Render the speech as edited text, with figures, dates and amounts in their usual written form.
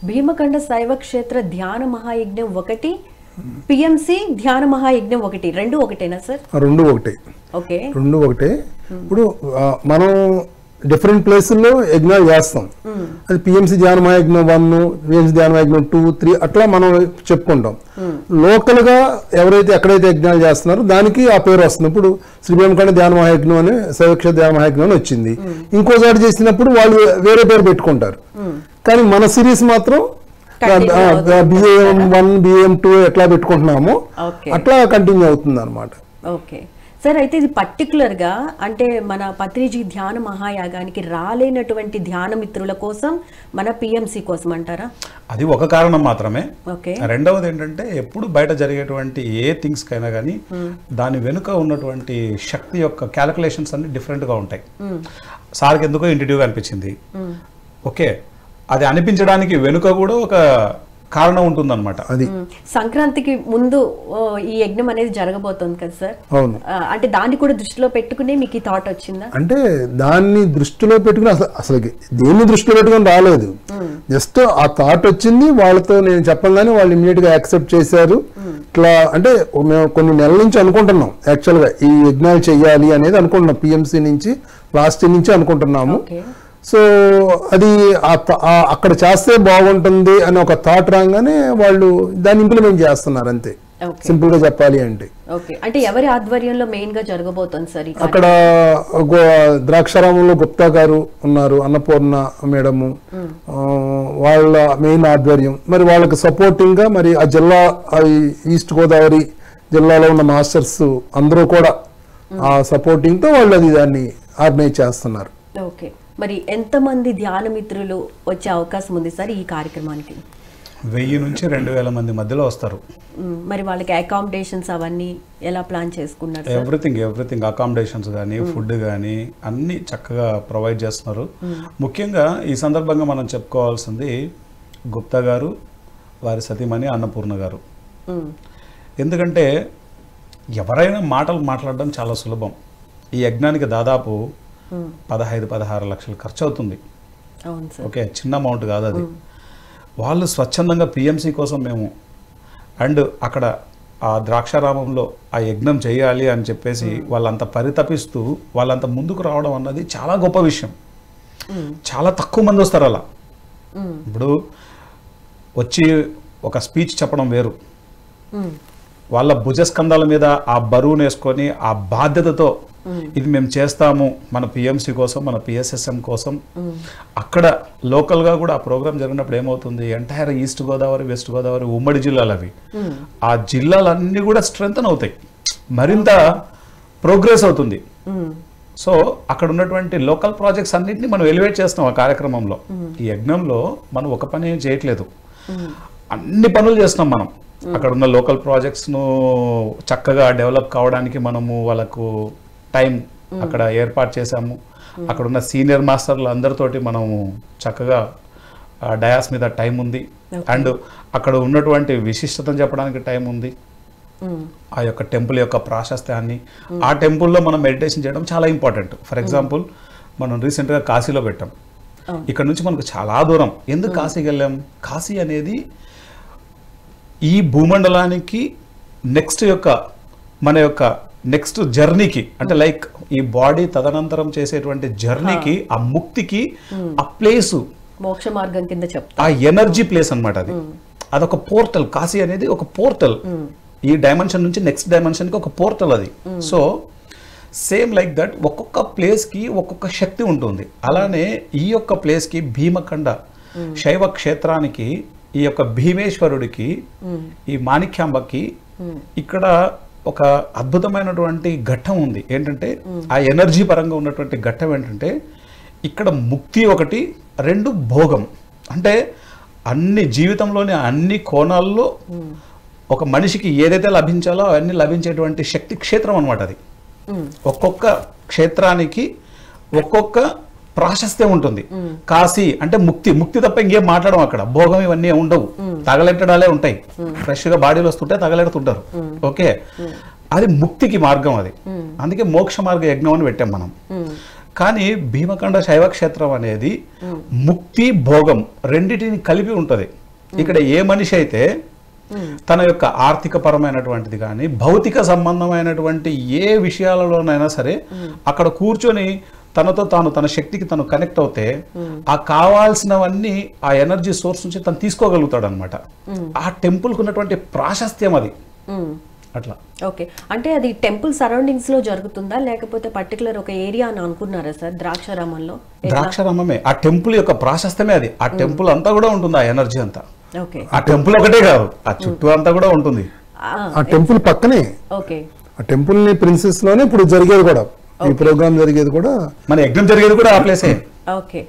భీమకండ శైవ క్షేత్ర ధ్యాన మహాయజ్ఞం ఒకటి, పిఎంసి ధ్యాన మహాయజ్ఞం ఒకటి, రెండు ఒకటేనా సార్? రెండు ఒకటే. ఓకే, రెండు ఒకటే. ఇప్పుడు మనం డిఫరెంట్ ప్లేసుల్లో యజ్ఞాలు చేస్తాం. అది పిఎంసి ధ్యాన మహాయజ్ఞం 1, పిఎంసి ధ్యాన మహాయజ్ఞం 2, 3 అట్లా మనం చెప్పుకుంటాం. లోకల్ గా ఎవరైతే ఎక్కడైతే యజ్ఞాలు చేస్తున్నారో దానికి ఆ పేరు వస్తుంది. ఇప్పుడు శ్రీ భీమకండ ధ్యాన మహాయజ్ఞం అని శైవక్షేత్ర ధ్యాన మహాయజ్ఞం అని వచ్చింది. ఇంకోసారి చేసినప్పుడు వాళ్ళు వేరే పేరు పెట్టుకుంటారు. కానీ మన సిరీస్ మాత్రం BAM1 BAM2 ఎట్లా పెట్టుకుంటున్నామో అట్లా కంటిన్యూ అవుతుంది అనమాట. ఓకే సార్, అయితే ఇది పర్టికులర్ గా అంటే మన పత్రిజీ ధ్యాన మహాయాగానికి రాలేనటువంటి ధ్యాన మిత్రుల కోసం మన పిఎంసి కోసం అంటారా? అది ఒక కారణం మాత్రమే. ఓకే, రెండవది ఏంటంటే ఎప్పుడు బయట జరిగేటువంటి ఏ థింగ్స్ కైనా కానీ దాని వెనుక ఉన్నటువంటి శక్తి యొక్క క్యాలిక్యులేషన్స్ అన్ని డిఫరెంట్ గా ఉంటాయి. సార్కి ఎందుకో ఇంటిట్యూగా అనిపించింది. ఓకే, అది అనిపించడానికి వెనుక కూడా ఒక కారణం ఉంటుందన్నమాట. అది సంక్రాంతికి ముందు ఈ యజ్ఞం అనేది జరగబోతోంది కదా సార్? అవును. అంటే దాన్ని కూడా దృష్టిలో పెట్టుకుని మీకు ఈ థాట్ వచ్చిందా? అంటే దాన్ని దృష్టిలో పెట్టుకుని అసలు దేన్ని దృష్టిలో పెట్టుకుని రాలేదు. జస్ట్ ఆ థాట్ వచ్చింది, వాళ్ళతో నేను చెప్పగానే వాళ్ళు ఇమీడియట్ గా యాక్సెప్ట్ చేశారు. ఇట్లా అంటే మేము కొన్ని నెలల నుంచి అనుకుంటున్నాం, యాక్చువల్ గా ఈ యజ్ఞాలు చెయ్యాలి అనేది అనుకుంటున్నాం. పిఎంసి నుంచి లాస్ట్ నుంచి అనుకుంటున్నాము. సో అది అక్కడ చేస్తే బాగుంటుంది అని ఒక థాట్ రాగానే వాళ్ళు దాన్ని ఇంప్లిమెంట్ చేస్తున్నారు, అంతే. సింపుల్ గా చెప్పాలి అంటే. అంటే ఎవరి ఆధ్వర్యంలో మెయిన్ గా జరగబోతోంది సార్? అక్కడ ద్రాక్షారామంలో గుప్తా గారు ఉన్నారు, అన్నపూర్ణ మేడము, వాళ్ళ మెయిన్ ఆధ్వర్యం. మరి వాళ్ళకి సపోర్టింగ్ గా మరి ఆ జిల్లా ఈస్ట్ గోదావరి జిల్లాలో ఉన్న మాస్టర్స్ అందరూ కూడా ఆ సపోర్టింగ్ తో వాళ్ళు అది దాన్ని ఆర్గనైజ్ చేస్తున్నారు. ఓకే, మరి ఎంతమంది ధ్యాన మిత్రులు వచ్చే అవకాశం ఉంది సార్ ఈ కార్యక్రమానికి? 1000 నుంచి 2000 మంది మధ్యలో వస్తారు. మరి వాళ్ళకి అకామిడేషన్స్ అవన్నీ ఎలా ప్లాన్ చేసుకున్నారు? ఎవ్రీథింగ్ అకామిడేషన్స్ కానీ ఫుడ్ కానీ అన్ని చక్కగా ప్రొవైడ్ చేస్తున్నారు. ముఖ్యంగా ఈ సందర్భంగా మనం చెప్పుకోవాల్సింది గుప్తా గారు, వారి సతీమణి అన్నపూర్ణ గారు. ఎందుకంటే ఎవరైనా మాటలు మాట్లాడడం చాలా సులభం. ఈ యజ్ఞానికి దాదాపు 15-16 లక్షలు ఖర్చు అవుతుంది. ఓకే, చిన్న అమౌంట్ కాదు అది. వాళ్ళు స్వచ్ఛందంగా పిఎంసి కోసం మేము అండ్ అక్కడ ఆ ద్రాక్షారామంలో ఆ యజ్ఞం చేయాలి అని చెప్పేసి వాళ్ళంత పరితపిస్తూ వాళ్ళంత ముందుకు రావడం అన్నది చాలా గొప్ప విషయం. చాలా తక్కువ మంది వస్తారు అలా. ఇప్పుడు వచ్చి ఒక స్పీచ్ చెప్పడం వేరు, వాళ్ళ భుజస్కంధాల మీద ఆ బరువును వేసుకొని ఆ బాధ్యతతో ఇది మేము చేస్తాము మన పిఎంసి కోసం, మన పిఎస్ఎస్ఎం కోసం. అక్కడ లోకల్గా కూడా ఆ ప్రోగ్రామ్ జరిగినప్పుడు ఏమవుతుంది, entire east Godavari, west Godavari ఉమ్మడి జిల్లాలు అవి, ఆ జిల్లాలన్నీ కూడా స్ట్రెంగ్తన్ అవుతాయి, మరింత ప్రోగ్రెస్ అవుతుంది. సో అక్కడ ఉన్నటువంటి లోకల్ ప్రాజెక్ట్స్ అన్నింటినీ మనం ఎలివేట్ చేస్తాం ఆ కార్యక్రమంలో. ఈ యజ్ఞంలో మనం ఒక పని ఏం చేయట్లేదు, అన్ని పనులు చేస్తున్నాం మనం. అక్కడ ఉన్న లోకల్ ప్రాజెక్ట్స్ను చక్కగా డెవలప్ కావడానికి మనము వాళ్ళకు టైం అక్కడ ఏర్పాటు చేశాము. అక్కడ ఉన్న సీనియర్ మాస్టర్లు అందరితోటి మనము చక్కగా డయాస్ మీద టైం ఉంది. అండ్ అక్కడ ఉన్నటువంటి విశిష్టతను చెప్పడానికి టైం ఉంది. ఆ యొక్క టెంపుల్ యొక్క ప్రాశస్త్యాన్ని, ఆ టెంపుల్లో మనం మెడిటేషన్ చేయడం చాలా ఇంపార్టెంట్. ఫర్ ఎగ్జాంపుల్ మనం రీసెంట్గా కాశీలో పెట్టాం. ఇక్కడ నుంచి మనకు చాలా దూరం. ఎందుకు కాశీకి వెళ్ళాం? కాశీ అనేది ఈ భూమండలానికి మన యొక్క నెక్స్ట్ జర్నీకి, అంటే లైక్ ఈ బాడీ తదనంతరం చేసేటువంటి జర్నీకి, ఆ ముక్తికి ఆ ప్లేసు మోక్ష మార్గం కింద చెప్తా, ఆ ఎనర్జీ ప్లేస్ అనమాట. అదొక పోర్టల్. కాశీ అనేది ఒక పోర్టల్. ఈ డైమెన్షన్ నుంచి నెక్స్ట్ డైమెన్షన్ కి ఒక పోర్టల్ అది. సో సేమ్ లైక్ దట్ ఒక్కొక్క ప్లేస్ కి ఒక్కొక్క శక్తి ఉంటుంది. అలానే ఈ యొక్క ప్లేస్ కి భీమకండ శైవ క్షేత్రానికి, ఈ యొక్క భీమేశ్వరుడికి, ఈ మాణిక్యాంబకి ఇక్కడ ఒక అద్భుతమైనటువంటి ఘట్టం ఉంది. ఏంటంటే ఆ ఎనర్జీ పరంగా ఉన్నటువంటి ఘట్టం ఏంటంటే ఇక్కడ ముక్తి ఒకటి, 2 భోగం. అంటే అన్ని జీవితంలోని అన్ని కోణాల్లో ఒక మనిషికి ఏదైతే లభించాలో అవన్నీ లభించేటువంటి శక్తి క్షేత్రం అనమాట అది. ఒక్కొక్క క్షేత్రానికి ఒక్కొక్క ప్రాశస్త్యం ఉంటుంది. కాశీ అంటే ముక్తి తప్ప ఇంకేం మాట్లాడడం. అక్కడ భోగం ఇవన్నీ ఉండవు, తగలెట్టడాలే ఉంటాయి. ఫ్రెష్ గా బాడీలో వస్తుంటే తగలెడుతుంటారు. ఓకే, అది ముక్తికి మార్గం అది. అందుకే మోక్ష మార్గ యజ్ఞం అని పెట్టాం మనం. కానీ భీమకండ శైవ క్షేత్రం అనేది ముక్తి భోగం రెండిటిని కలిపి ఉంటది. ఇక్కడ ఏ మనిషి అయితే తన యొక్క ఆర్థిక పరమైనటువంటిది కానీ భౌతిక సంబంధమైనటువంటి ఏ విషయాలలోనైనా సరే అక్కడ కూర్చొని తనతో తాను తన శక్తికి తను కనెక్ట్ అవుతే ఆ కావాల్సినవన్నీ ఆ ఎనర్జీ సోర్స్ నుంచి తను తీసుకోగలుగుతాడు అనమాట. ఆ టెంపుల్కి ఉన్నటువంటి ప్రాశస్త్యం అది అట్లా. ఓకే, అంటే అది టెంపుల్ సరౌండింగ్స్ లో జరుగుతుందా లేకపోతే పర్టికులర్ ఒక ఏరియా అని అనుకున్నారా సార్ ద్రాక్షారామంలో? ద్రాక్షారామమే ఆ టెంపుల్ యొక్క ప్రాశస్త్యమే అది. ఆ టెంపుల్ అంతా కూడా ఉంటుంది, ఆ ఎనర్జీ అంతా. ఓకే, ఆ టెంపుల్ ఒకటే కాదు, ఆ చుట్టూ అంతా కూడా ఉంటుంది. ఆ టెంపుల్ పక్కనే ఓకే, ఆ టెంపుల్ ని ప్రిన్సెస్ లోనే ఇప్పుడు జరిగేది కూడా, ఈ ప్రోగ్రామ్ జరిగేది కూడా, మన యజ్ఞం జరిగేది కూడా ఆ ప్లేసే. ఓకే.